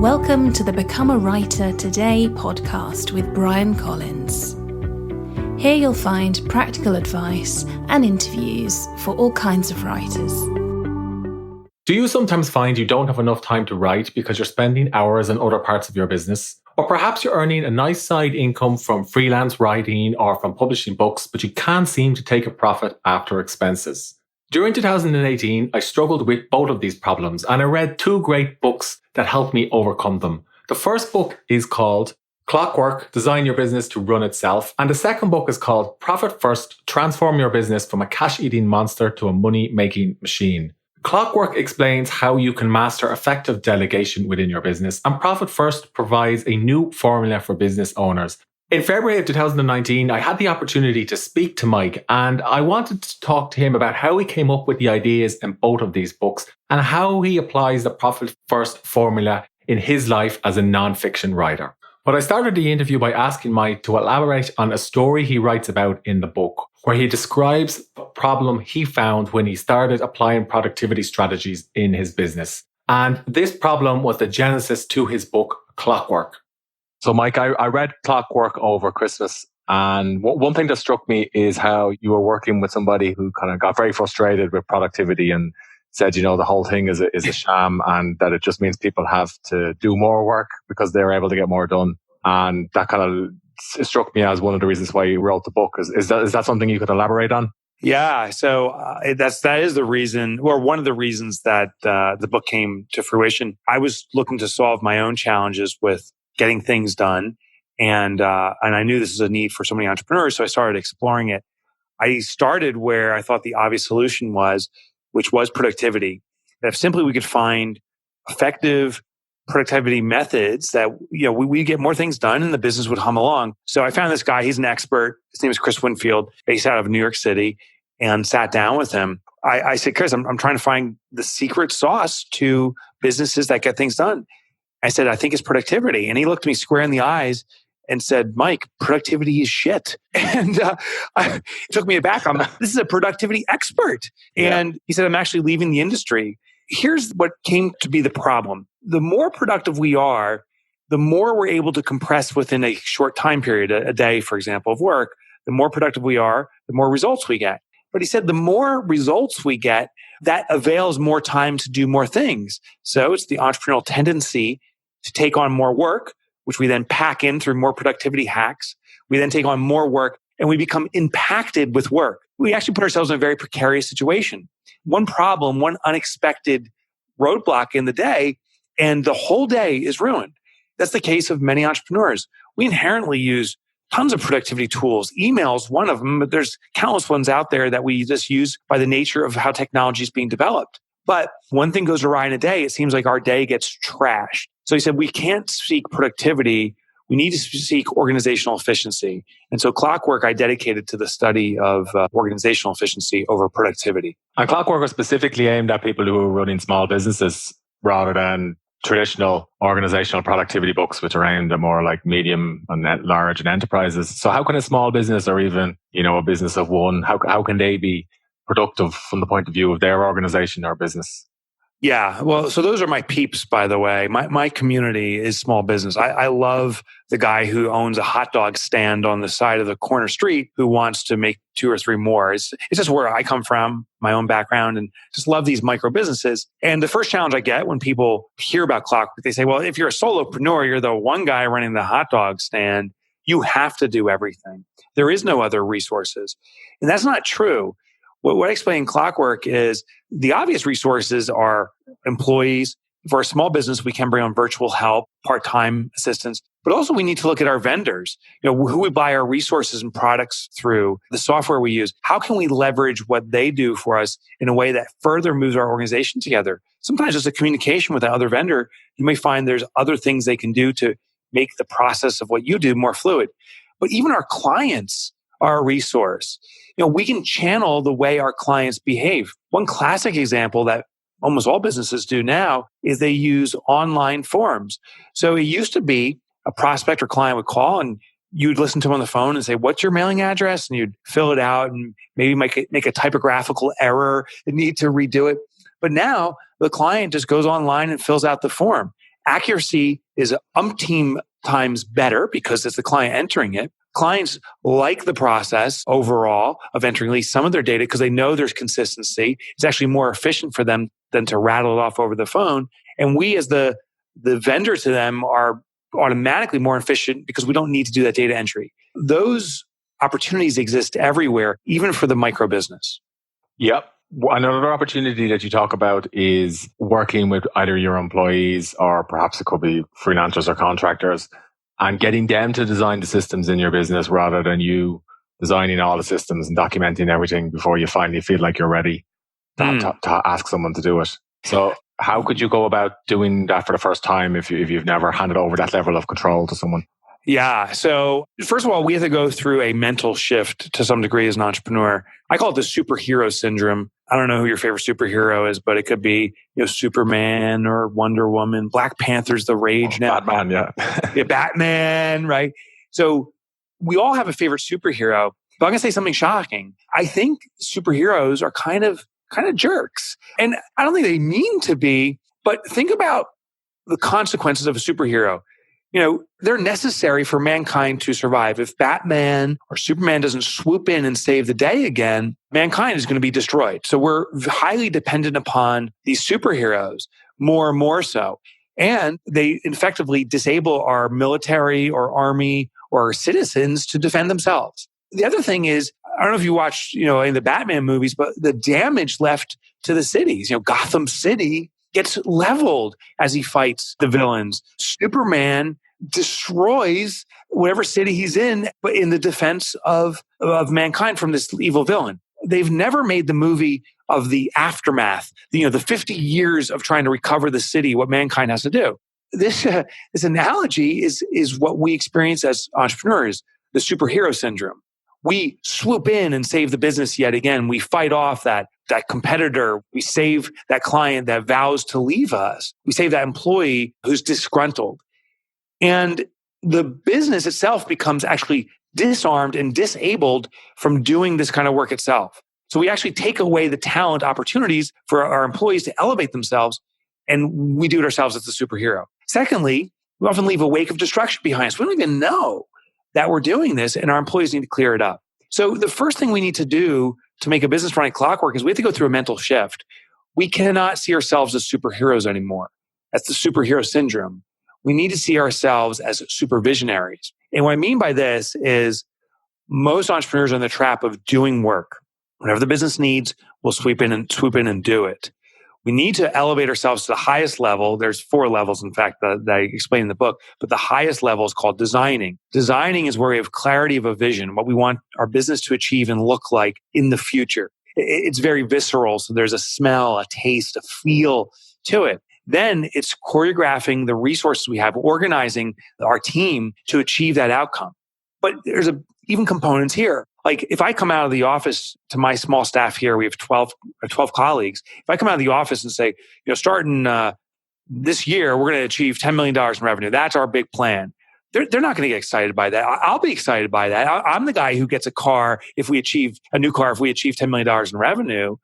Welcome to the Become a Writer Today podcast with Brian Collins. Here you'll find practical advice and interviews for all kinds of writers. Do you sometimes find you don't have enough time to write because you're spending hours in other parts of your business? Or perhaps you're earning a nice side income from freelance writing or from publishing books, but you can't seem to take a profit after expenses. During 2018, I struggled with both of these problems, and I read two great books that helped me overcome them. The first book is called Clockwork, Design Your Business to Run Itself, and the second book is called Profit First, Transform Your Business from a Cash-Eating Monster to a Money-Making Machine. Clockwork explains how you can master effective delegation within your business, and Profit First provides a new formula for business owners. In February of 2019, I had the opportunity to speak to Mike, and I wanted to talk to him about how he came up with the ideas in both of these books and how he applies the Profit First formula in his life as a non-fiction writer. But I started the interview by asking Mike to elaborate on a story he writes about in the book, where he describes the problem he found when he started applying productivity strategies in his business. And this problem was the genesis to his book, Clockwork. So, Mike, I read Clockwork over Christmas, and one thing that struck me is how you were working with somebody who kind of got very frustrated with productivity and said, you know, the whole thing is a sham and that it just means people have to do more work because they're able to get more done. And that kind of struck me as one of the reasons why you wrote the book. Is that something you could elaborate on? Yeah. So that is the reason, or one of the reasons that the book came to fruition. I was looking to solve my own challenges with getting things done. And I knew this was a need for so many entrepreneurs. So I started exploring it. I started where I thought the obvious solution was, which was productivity. That if simply we could find effective productivity methods that, you know, we get more things done and the business would hum along. So I found this guy, he's an expert. His name is Chris Winfield, based out of New York City, and sat down with him. I said, Chris, I'm trying to find the secret sauce to businesses that get things done. I said, I think it's productivity. And he looked me square in the eyes and said, Mike, productivity is shit. And it took me aback. This is a productivity expert. And he said, I'm actually leaving the industry. Here's what came to be the problem. The more productive we are, the more we're able to compress within a short time period, a day, for example, of work. The more productive we are, the more results we get. But he said, the more results we get, that avails more time to do more things. So it's the entrepreneurial tendency to take on more work, which we then pack in through more productivity hacks. We then take on more work and we become impacted with work. We actually put ourselves in a very precarious situation. One problem, one unexpected roadblock in the day, and the whole day is ruined. That's the case of many entrepreneurs. We inherently use tons of productivity tools. Email's one of them, but there's countless ones out there that we just use by the nature of how technology is being developed. But one thing goes awry in a day, it seems like our day gets trashed. So he said, we can't seek productivity. We need to seek organizational efficiency. And so Clockwork, I dedicated to the study of organizational efficiency over productivity. And Clockwork was specifically aimed at people who are running small businesses rather than traditional organizational productivity books, which are aimed at more like medium and large and enterprises. So how can a small business or even, you know, a business of one, how can they be productive from the point of view of their organization or business? Yeah. Well, so those are my peeps, by the way. My community is small business. I love the guy who owns a hot dog stand on the side of the corner street who wants to make 2 or 3 more. It's just where I come from, my own background, and just love these micro businesses. And the first challenge I get when people hear about Clockwork, they say, well, if you're a solopreneur, you're the one guy running the hot dog stand, you have to do everything. There is no other resources. And that's not true. What I explain in Clockwork is the obvious resources are employees. For a small business, we can bring on virtual help, part-time assistants, but also we need to look at our vendors, you know, who we buy our resources and products through, the software we use. How can we leverage what they do for us in a way that further moves our organization together? Sometimes just a communication with another vendor, you may find there's other things they can do to make the process of what you do more fluid. But even our clients are a resource. You know, we can channel the way our clients behave. One classic example that almost all businesses do now is they use online forums. So it used to be a prospect or client would call and you'd listen to them on the phone and say, what's your mailing address? And you'd fill it out and maybe make a typographical error and need to redo it. But now the client just goes online and fills out the form. Accuracy is umpteen times better because it's the client entering it. Clients like the process overall of entering at least some of their data because they know there's consistency. It's actually more efficient for them than to rattle it off over the phone. And we as the vendor to them are automatically more efficient because we don't need to do that data entry. Those opportunities exist everywhere, even for the micro business. Yep. Another opportunity that you talk about is working with either your employees or perhaps it could be freelancers or contractors and getting them to design the systems in your business rather than you designing all the systems and documenting everything before you finally feel like you're ready to ask someone to do it. So how could you go about doing that for the first time if you've never handed over that level of control to someone? Yeah. So first of all, we have to go through a mental shift to some degree as an entrepreneur. I call it the superhero syndrome. I don't know who your favorite superhero is, but it could be, Superman or Wonder Woman. Black Panther's the rage now. Batman, yeah. Yeah, Batman, right? So we all have a favorite superhero, but I'm going to say something shocking. I think superheroes are kind of jerks. And I don't think they mean to be, but think about the consequences of a superhero. They're necessary for mankind to survive. If Batman or Superman doesn't swoop in and save the day again, mankind is going to be destroyed. So we're highly dependent upon these superheroes, more and more so. And they effectively disable our military or army or citizens to defend themselves. The other thing is, I don't know if you watched, in the Batman movies, but the damage left to the cities, Gotham City gets leveled as he fights the villains. Superman destroys whatever city he's in, but in the defense of mankind from this evil villain. They've never made the movie of the aftermath, the 50 years of trying to recover the city, what mankind has to do. This analogy is what we experience as entrepreneurs, the superhero syndrome. We swoop in and save the business yet again. We fight off that competitor. We save that client that vows to leave us. We save that employee who's disgruntled. And the business itself becomes actually disarmed and disabled from doing this kind of work itself. So we actually take away the talent opportunities for our employees to elevate themselves, and we do it ourselves as the superhero. Secondly, we often leave a wake of destruction behind us. We don't even know that we're doing this, and our employees need to clear it up. So the first thing we need to do to make a business run like Clockwork is we have to go through a mental shift. We cannot see ourselves as superheroes anymore. That's the superhero syndrome. We need to see ourselves as supervisionaries. And what I mean by this is most entrepreneurs are in the trap of doing work. Whatever the business needs, we'll swoop in and do it. We need to elevate ourselves to the highest level. There's 4 levels, in fact, that I explain in the book. But the highest level is called designing. Designing is where we have clarity of a vision, what we want our business to achieve and look like in the future. It's very visceral. So there's a smell, a taste, a feel to it. Then it's choreographing the resources we have, organizing our team to achieve that outcome. But there's even components here. Like if I come out of the office to my small staff here, we have 12 colleagues. If I come out of the office and say, starting this year, we're going to achieve $10 million in revenue. That's our big plan. They're not going to get excited by that. I'll be excited by that. I'm the guy who gets a new car if we achieve $10 million in revenue.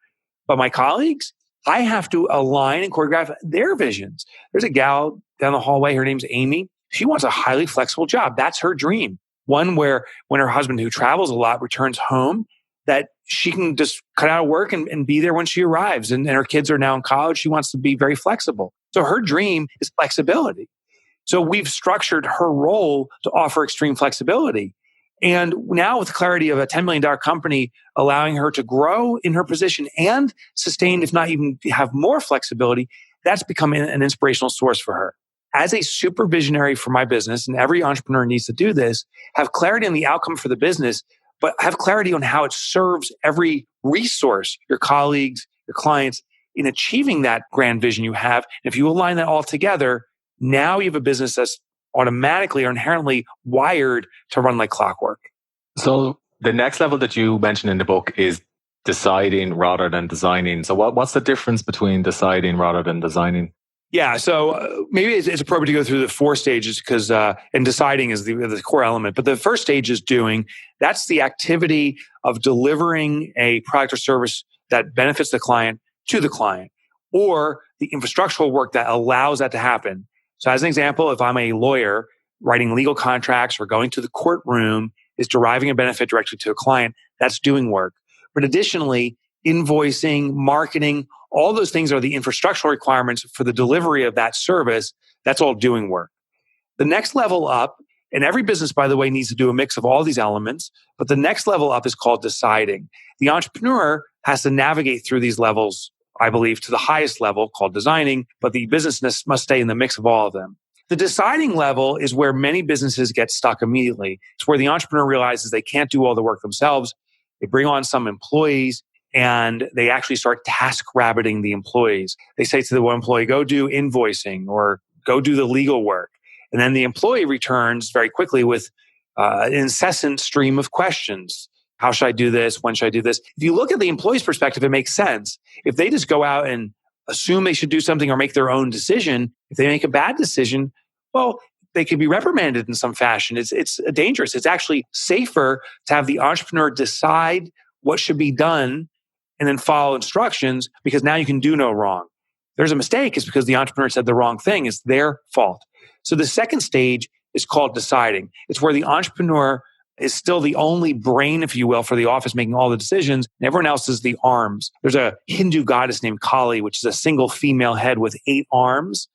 But my colleagues, I have to align and choreograph their visions. There's a gal down the hallway. Her name's Amy. She wants a highly flexible job. That's her dream. One where when her husband, who travels a lot, returns home, that she can just cut out of work and be there when she arrives. And her kids are now in college. She wants to be very flexible. So her dream is flexibility. So we've structured her role to offer extreme flexibility. And now with the clarity of a $10 million company, allowing her to grow in her position and sustain, if not even have more flexibility, that's become an inspirational source for her. As a supervisionary for my business, and every entrepreneur needs to do this, have clarity on the outcome for the business, but have clarity on how it serves every resource, your colleagues, your clients, in achieving that grand vision you have. And if you align that all together, now you have a business that's automatically or inherently wired to run like clockwork. So the next level that you mentioned in the book is deciding rather than designing. So what's the difference between deciding rather than designing? Yeah, so maybe it's appropriate to go through the 4 stages because, and deciding is the core element. But the first stage is doing. That's the activity of delivering a product or service that benefits the client to the client, or the infrastructural work that allows that to happen. So as an example, if I'm a lawyer writing legal contracts or going to the courtroom is deriving a benefit directly to a client, that's doing work. But additionally, invoicing, marketing, all those things are the infrastructural requirements for the delivery of that service. That's all doing work. The next level up, and every business, by the way, needs to do a mix of all these elements, but the next level up is called deciding. The entrepreneur has to navigate through these levels, I believe, to the highest level called designing, but the business must stay in the mix of all of them. The deciding level is where many businesses get stuck immediately. It's where the entrepreneur realizes they can't do all the work themselves. They bring on some employees and they actually start task rabbiting the employees. They say to the one employee, go do invoicing or go do the legal work. And then the employee returns very quickly with an incessant stream of questions. How should I do this? When should I do this? If you look at the employee's perspective, it makes sense. If they just go out and assume they should do something or make their own decision, if they make a bad decision, well, they could be reprimanded in some fashion. It's dangerous. It's actually safer to have the entrepreneur decide what should be done and then follow instructions because now you can do no wrong. If there's a mistake, it's because the entrepreneur said the wrong thing. It's their fault. So the second stage is called deciding. It's where the entrepreneur is still the only brain, if you will, for the office making all the decisions. And everyone else is the arms. There's a Hindu goddess named Kali, which is a single female head with 8 arms.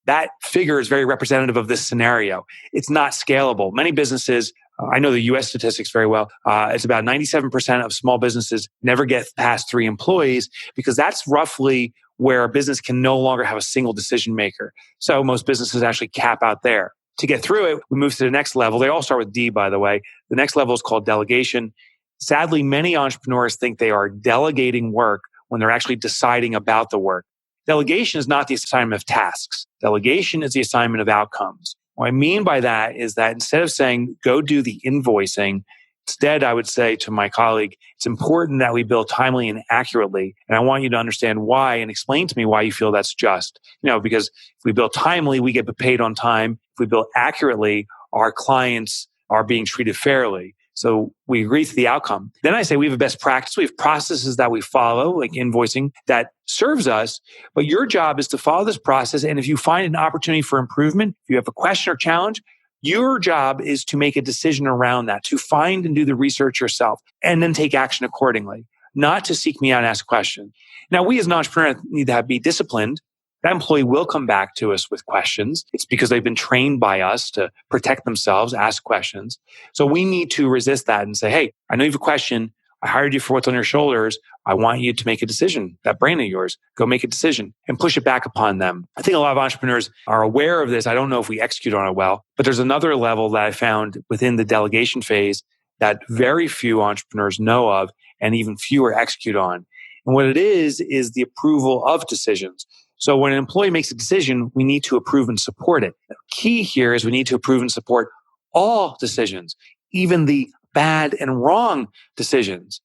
That figure is very representative of this scenario. It's not scalable. Many businesses, I know the US statistics very well, it's about 97% of small businesses never get past 3 employees because that's roughly where a business can no longer have a single decision maker. So most businesses actually cap out there. To get through it, we move to the next level. They all start with D, by the way. The next level is called delegation. Sadly, many entrepreneurs think they are delegating work when they're actually deciding about the work. Delegation is not the assignment of tasks. Delegation is the assignment of outcomes. What I mean by that is that instead of saying, go do the invoicing, instead, I would say to my colleague, it's important that we bill timely and accurately. And I want you to understand why and explain to me why you feel that's just. Because if we bill timely, we get paid on time. If we bill accurately, our clients are being treated fairly. So we agree to the outcome. Then I say we have a best practice. We have processes that we follow, like invoicing, that serves us. But your job is to follow this process. And if you find an opportunity for improvement, if you have a question or challenge, your job is to make a decision around that, to find and do the research yourself, and then take action accordingly, not to seek me out and ask questions. Now, we as an entrepreneur need to be disciplined. That employee will come back to us with questions. It's because they've been trained by us to protect themselves, ask questions. So we need to resist that and say, hey, I know you have a question. I hired you for what's on your shoulders. I want you to make a decision. That brain of yours, go make a decision and push it back upon them. I think a lot of entrepreneurs are aware of this. I don't know if we execute on it well, but there's another level that I found within the delegation phase that very few entrepreneurs know of and even fewer execute on. And what it is the approval of decisions. So when an employee makes a decision, we need to approve and support it. The key here is we need to approve and support all decisions, even the bad and wrong decisions.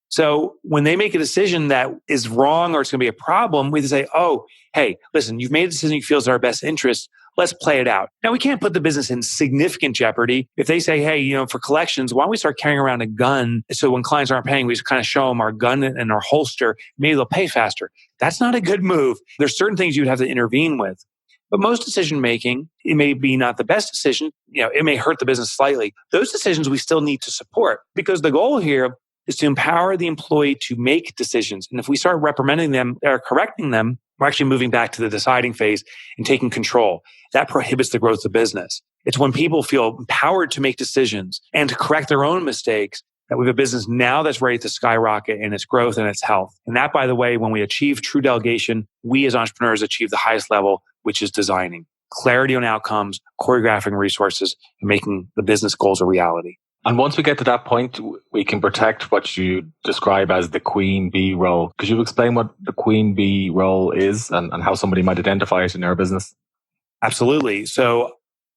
So when they make a decision that is wrong or it's going to be a problem, we say, oh, hey, listen, you've made a decision you feel is in our best interest. Let's play it out. Now, we can't put the business in significant jeopardy. If they say, hey, for collections, why don't we start carrying around a gun? So when clients aren't paying, we just kind of show them our gun and our holster. Maybe they'll pay faster. That's not a good move. There's certain things you'd have to intervene with. But most decision making, it may be not the best decision. It may hurt the business slightly. Those decisions we still need to support because the goal here is to empower the employee to make decisions. And if we start reprimanding them or correcting them, we're actually moving back to the deciding phase and taking control. That prohibits the growth of the business. It's when people feel empowered to make decisions and to correct their own mistakes that we have a business now that's ready to skyrocket in its growth and its health. And that, by the way, when we achieve true delegation, we as entrepreneurs achieve the highest level, which is designing. Clarity on outcomes, choreographing resources, and making the business goals a reality. And once we get to that point, we can protect what you describe as the queen bee role. Could you explain what the queen bee role is and how somebody might identify it in their business? Absolutely. So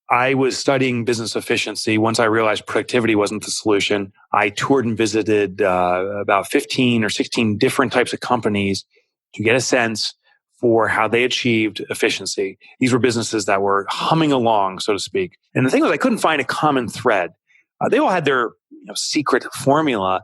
I was studying business efficiency. Once I realized productivity wasn't the solution, I toured and visited about 15 or 16 different types of companies to get a sense for how they achieved efficiency. These were businesses that were humming along, so to speak. And the thing was, I couldn't find a common thread. They all had their secret formula,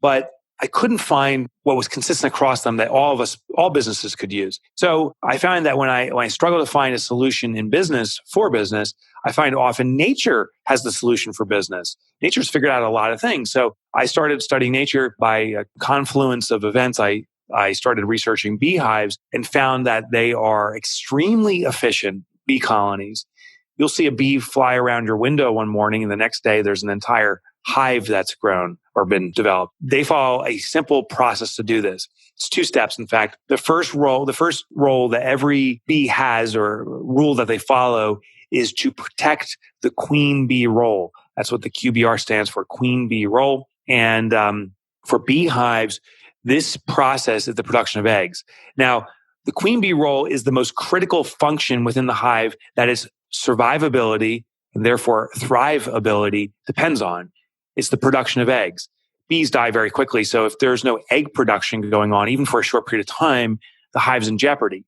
but I couldn't find what was consistent across them that all businesses could use. So I found that when I struggle to find a solution in business for business, I find often nature has the solution for business. Nature's figured out a lot of things. So I started studying nature by a confluence of events. I started researching beehives and found that they are extremely efficient bee colonies. You'll see a bee fly around your window one morning and the next day there's an entire hive that's grown or been developed. They follow a simple process to do this. It's 2 steps. In fact, the first role that every bee has or rule that they follow is to protect the queen bee roll. That's what the QBR stands for, queen bee roll. And for beehives, this process is the production of eggs. Now, the queen bee roll is the most critical function within the hive that is survivability and therefore thrivability depends on. It's the production of eggs. Bees die very quickly. So if there's no egg production going on, even for a short period of time, the hive's in jeopardy.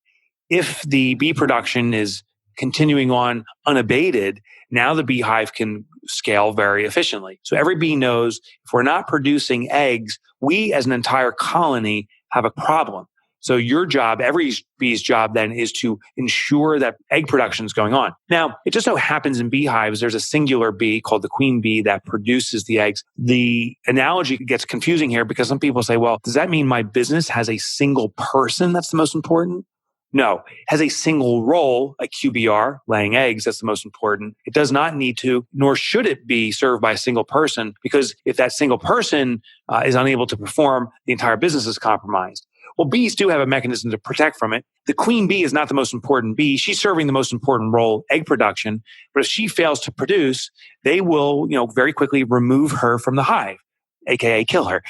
If the bee production is continuing on unabated, now the beehive can scale very efficiently. So every bee knows if we're not producing eggs, we as an entire colony have a problem. So your job, every bee's job then is to ensure that egg production is going on. Now, it just so happens in beehives, there's a singular bee called the queen bee that produces the eggs. The analogy gets confusing here because some people say, well, does that mean my business has a single person that's the most important? No, it has a single role, a QBR, laying eggs, that's the most important. It does not need to, nor should it be served by a single person, because if that single person is unable to perform, the entire business is compromised. Well, bees do have a mechanism to protect from it. The queen bee is not the most important bee. She's serving the most important role, egg production. But if she fails to produce, they will, very quickly remove her from the hive, aka kill her,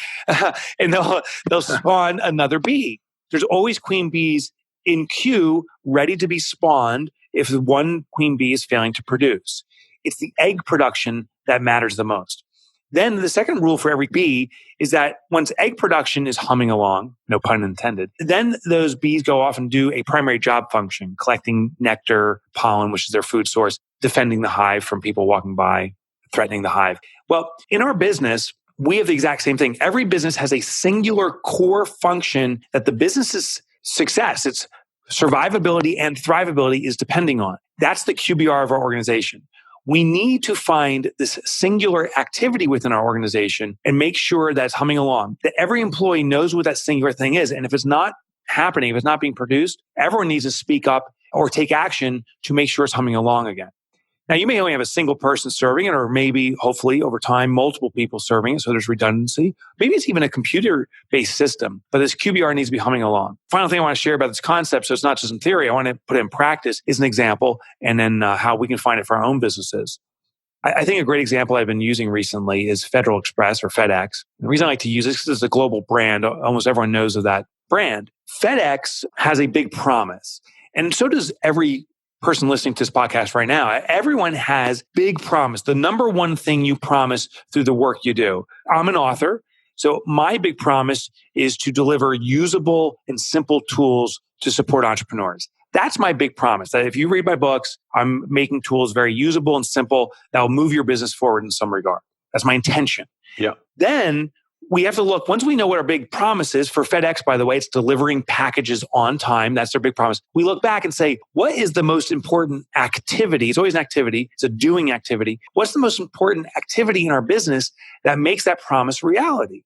and they'll spawn another bee. There's always queen bees in queue, ready to be spawned if one queen bee is failing to produce. It's the egg production that matters the most. Then the second rule for every bee is that once egg production is humming along, no pun intended, then those bees go off and do a primary job function, collecting nectar, pollen, which is their food source, defending the hive from people walking by, threatening the hive. Well, in our business, we have the exact same thing. Every business has a singular core function that the business's success, its survivability and thrivability is depending on. That's the QBR of our organization. We need to find this singular activity within our organization and make sure that it's humming along, that every employee knows what that singular thing is. And if it's not happening, if it's not being produced, everyone needs to speak up or take action to make sure it's humming along again. Now, you may only have a single person serving it, or maybe, hopefully, over time, multiple people serving it, so there's redundancy. Maybe it's even a computer-based system, but this QBR needs to be humming along. Final thing I want to share about this concept, so it's not just in theory, I want to put it in practice, is an example, and then how we can find it for our own businesses. I think a great example I've been using recently is Federal Express or FedEx. The reason I like to use this is because it's a global brand. Almost everyone knows of that brand. FedEx has a big promise, and so does every person listening to this podcast right now. Everyone has big promise. The number one thing you promise through the work you do. I'm an author, so my big promise is to deliver usable and simple tools to support entrepreneurs. That's my big promise, that if you read my books, I'm making tools very usable and simple that will move your business forward in some regard. That's my intention. Yeah. Then we have to look, once we know what our big promise is, for FedEx, by the way, it's delivering packages on time. That's their big promise. We look back and say, what is the most important activity? It's always an activity. It's a doing activity. What's the most important activity in our business that makes that promise reality?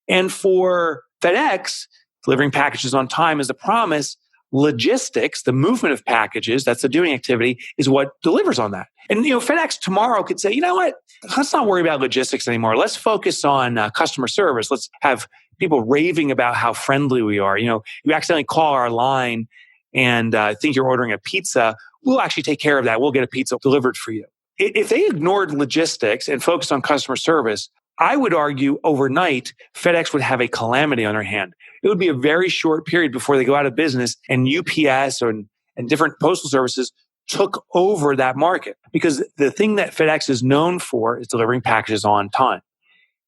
And for FedEx, delivering packages on time is the promise. Logistics, the movement of packages, that's the doing activity, is what delivers on that. And, FedEx tomorrow could say, you know what? Let's not worry about logistics anymore. Let's focus on customer service. Let's have people raving about how friendly we are. You accidentally call our line and think you're ordering a pizza. We'll actually take care of that. We'll get a pizza delivered for you. If they ignored logistics and focused on customer service, I would argue overnight, FedEx would have a calamity on their hand. It would be a very short period before they go out of business and UPS and different postal services took over that market, because the thing that FedEx is known for is delivering packages on time.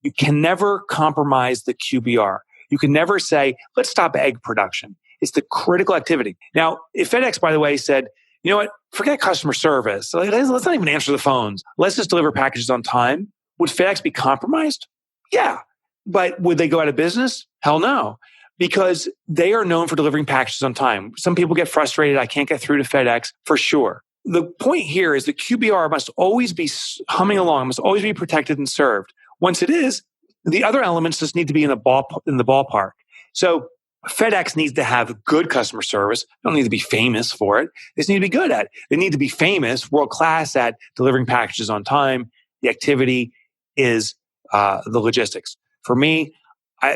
You can never compromise the QBR. You can never say, let's stop egg production. It's the critical activity. Now, if FedEx, by the way, said, you know what, forget customer service. Let's not even answer the phones. Let's just deliver packages on time. Would FedEx be compromised? Yeah. But would they go out of business? Hell no, because they are known for delivering packages on time. Some people get frustrated. I can't get through to FedEx, for sure. The point here is that QBR must always be humming along, must always be protected and served. Once it is, the other elements just need to be in the ballpark. So FedEx needs to have good customer service. They don't need to be famous for it. They just need to be good at it. They need to be famous, world-class at delivering packages on time. The activity is the logistics. For me,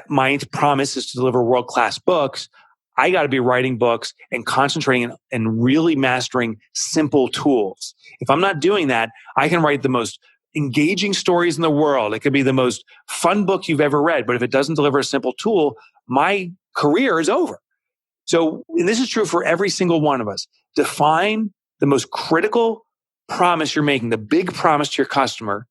my promise is to deliver world-class books. I got to be writing books and concentrating and really mastering simple tools. If I'm not doing that, I can write the most engaging stories in the world. It could be the most fun book you've ever read. But if it doesn't deliver a simple tool, my career is over. So, and this is true for every single one of us. Define the most critical promise you're making, the big promise to your customer.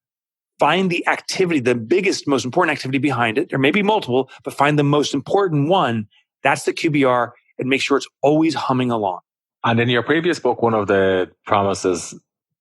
Find the activity, the biggest, most important activity behind it. There may be multiple, but find the most important one. That's the QBR, and make sure it's always humming along. And in your previous book, one of the promises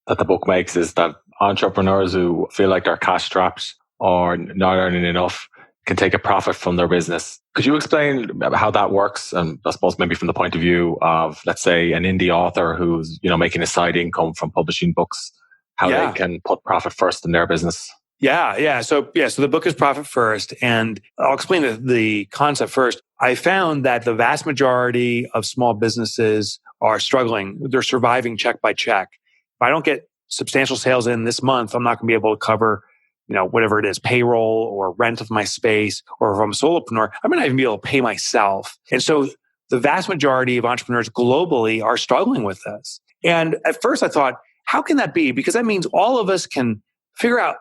that the book makes is that entrepreneurs who feel like they're cash strapped or not earning enough can take a profit from their business. Could you explain how that works? And I suppose maybe from the point of view of, let's say, an indie author who's, making a side income from publishing books, how they can put profit first in their business. Yeah. So the book is Profit First. And I'll explain the concept first. I found that the vast majority of small businesses are struggling. They're surviving check by check. If I don't get substantial sales in this month, I'm not going to be able to cover, whatever it is, payroll or rent of my space. Or if I'm a solopreneur, I may not even be able to pay myself. And so the vast majority of entrepreneurs globally are struggling with this. And at first I thought, how can that be? Because that means all of us can figure out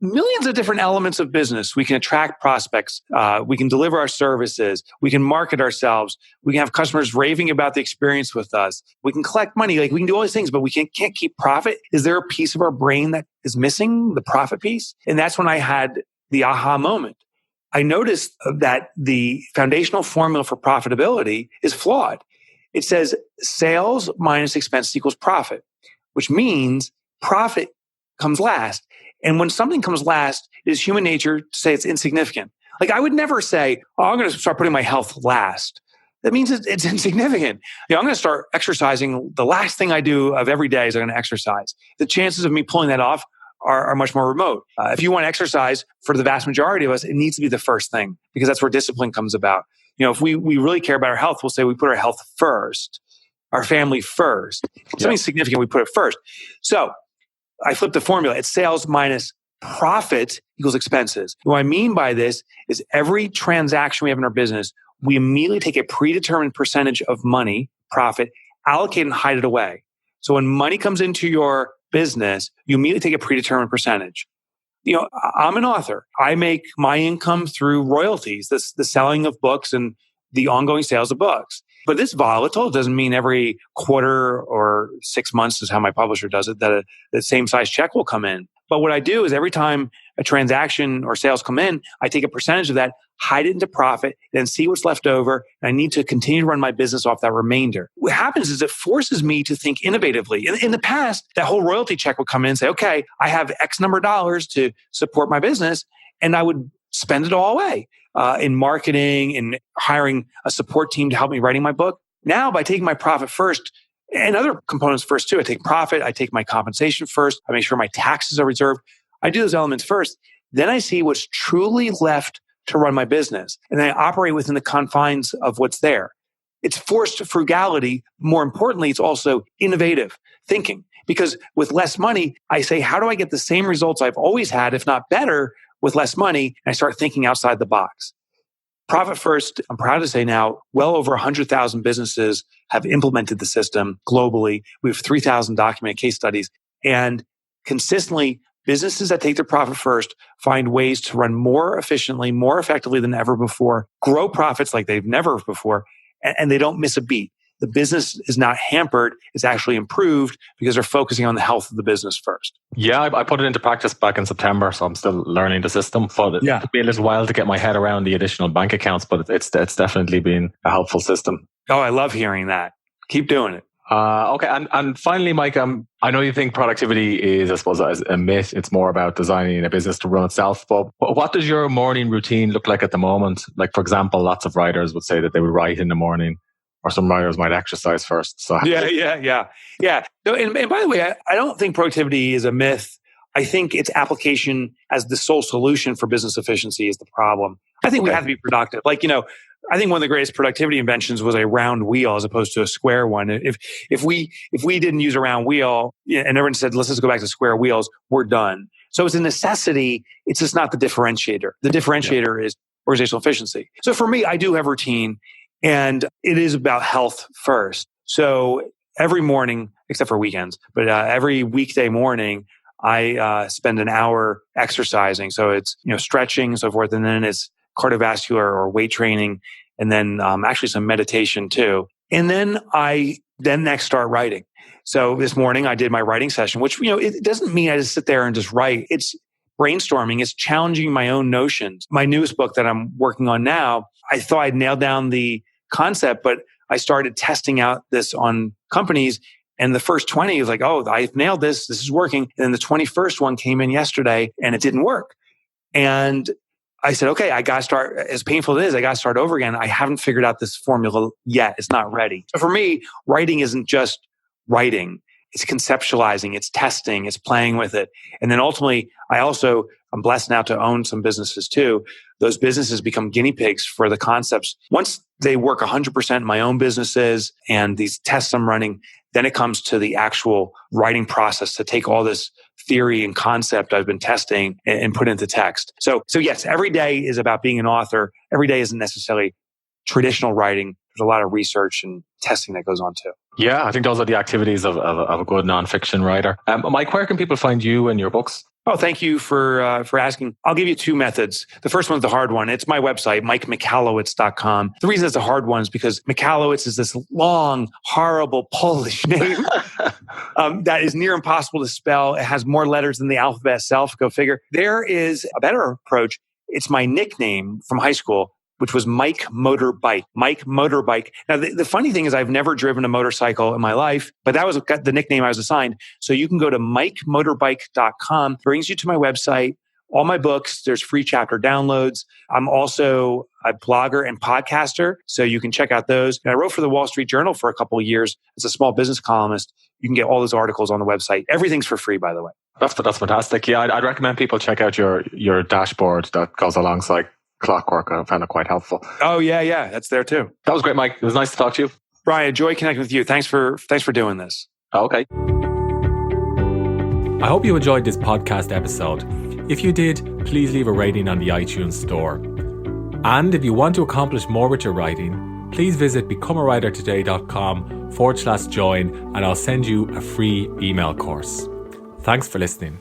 millions of different elements of business. We can attract prospects. We can deliver our services. We can market ourselves. We can have customers raving about the experience with us. We can collect money. We can do all these things, but we can't keep profit. Is there a piece of our brain that is missing, the profit piece? And that's when I had the aha moment. I noticed that the foundational formula for profitability is flawed. It says sales minus expense equals profit, which means profit comes last. And when something comes last, it is human nature to say it's insignificant. I would never say, I'm going to start putting my health last. That means it's insignificant. I'm going to start exercising. The last thing I do of every day is I'm going to exercise. The chances of me pulling that off are much more remote. If you want to exercise, for the vast majority of us, it needs to be the first thing because that's where discipline comes about. If we really care about our health, we'll say we put our health first, our family first. Something significant, we put it first. So I flipped the formula. It's sales minus profit equals expenses. What I mean by this is every transaction we have in our business, we immediately take a predetermined percentage of money, profit, allocate and hide it away. So when money comes into your business, you immediately take a predetermined percentage. I'm an author. I make my income through royalties, the selling of books and the ongoing sales of books. But this volatile doesn't mean every quarter or 6 months is how my publisher does it, that the same size check will come in. But what I do is every time a transaction or sales come in, I take a percentage of that, hide it into profit, then see what's left over. And I need to continue to run my business off that remainder. What happens is it forces me to think innovatively. In the past, that whole royalty check would come in and say, okay, I have X number of dollars to support my business. And I would spend it all away. In marketing and hiring a support team to help me writing my book. Now, by taking my profit first and other components first too, I take profit, I take my compensation first, I make sure my taxes are reserved. I do those elements first. Then I see what's truly left to run my business. And then I operate within the confines of what's there. It's forced frugality. More importantly, it's also innovative thinking. Because with less money, I say, how do I get the same results I've always had, if not better, with less money? And I start thinking outside the box. Profit First, I'm proud to say now, well over 100,000 businesses have implemented the system globally. We have 3,000 documented case studies. And consistently, businesses that take their profit first find ways to run more efficiently, more effectively than ever before, grow profits like they've never before, and they don't miss a beat. The business is not hampered, it's actually improved because they're focusing on the health of the business first. Yeah, I put it into practice back in September, so I'm still learning the system. But it took me a little while to get my head around the additional bank accounts, but it's definitely been a helpful system. Oh, I love hearing that. Keep doing it. Okay. And finally, Mike, I know you think productivity is, I suppose, a myth. It's more about designing a business to run itself. But what does your morning routine look like at the moment? Like, for example, lots of writers would say that they would write in the morning, or some writers might exercise first. So Yeah. No, and by the way, I don't think productivity is a myth. I think its application as the sole solution for business efficiency is the problem. I think we have to be productive. I think one of the greatest productivity inventions was a round wheel as opposed to a square one. If we didn't use a round wheel and everyone said, let's just go back to square wheels, we're done. So it's a necessity. It's just not the differentiator. The differentiator is organizational efficiency. So for me, I do have routine, and it is about health first. So every morning, except for weekends, but every weekday morning, I spend an hour exercising. So it's stretching and so forth, and then it's cardiovascular or weight training, and then actually some meditation too. And then I next start writing. So this morning I did my writing session, which it doesn't mean I just sit there and just write. It's brainstorming. It's challenging my own notions. My newest book that I'm working on now, I thought I'd nailed down the concept, but I started testing out this on companies. And the first 20 was like, oh, I've nailed this. This is working. And then the 21st one came in yesterday and it didn't work. And I said, okay, I got to start, as painful as it is, I got to start over again. I haven't figured out this formula yet. It's not ready. So for me, writing isn't just writing. It's conceptualizing, it's testing, it's playing with it. And then ultimately, I'm blessed now to own some businesses too. Those businesses become guinea pigs for the concepts. Once they work 100% in my own businesses and these tests I'm running, then it comes to the actual writing process to take all this theory and concept I've been testing and put into text. So yes, every day is about being an author. Every day isn't necessarily traditional writing. There's a lot of research and testing that goes on too. Yeah, I think those are the activities of a good nonfiction writer. Mike, where can people find you and your books? Oh, thank you for asking. I'll give you two methods. The first one's the hard one. It's my website, MikeMichalowicz.com. The reason it's a hard one is because Michalowicz is this long, horrible Polish name that is near impossible to spell. It has more letters than the alphabet itself. Go figure. There is a better approach. It's my nickname from high school, which was Mike Motorbike. Mike Motorbike. Now, the funny thing is I've never driven a motorcycle in my life, but that was the nickname I was assigned. So you can go to MikeMotorbike.com, brings you to my website, all my books. There's free chapter downloads. I'm also a blogger and podcaster, so you can check out those. And I wrote for the Wall Street Journal for a couple of years as a small business columnist. You can get all those articles on the website. Everything's for free, by the way. That's fantastic. Yeah, I'd recommend people check out your dashboard that goes alongside Clockwork. I found it quite helpful. Oh, yeah. That's there too. That was great, Mike. It was nice to talk to you. Brian, enjoy connecting with you. Thanks for doing this. Okay. I hope you enjoyed this podcast episode. If you did, please leave a rating on the iTunes store. And if you want to accomplish more with your writing, please visit becomeawritertoday.com/join and I'll send you a free email course. Thanks for listening.